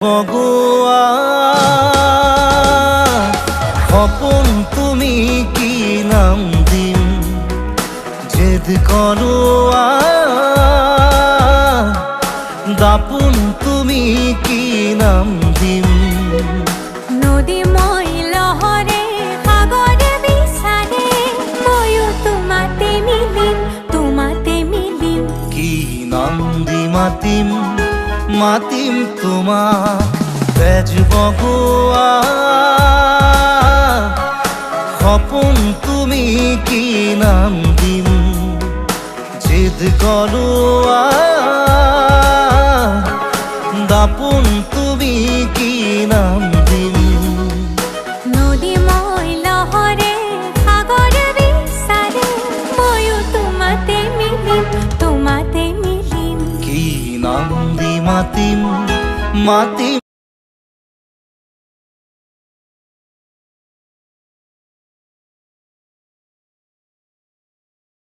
বগুয়া সপোন তুমি কি নাম দিম জেদ কৰোৱা দাপোন তুমি কি নাম দিম নদী মই লহৰে সাগৰে বিচাৰে ময়ো তোমাতে মিলিম কি নাম দি মাতিম মাতিম তোমাক তেজ বগুৱা সপোন তুমি কি নাম দিম জেদ কৰোৱা দাপোন তুমি কি নাম দিম নদী মই লহৰে সাগৰে বিচাৰে ময়ো তোমাতে মিলিম কি নাম দি মাতিম মাতিম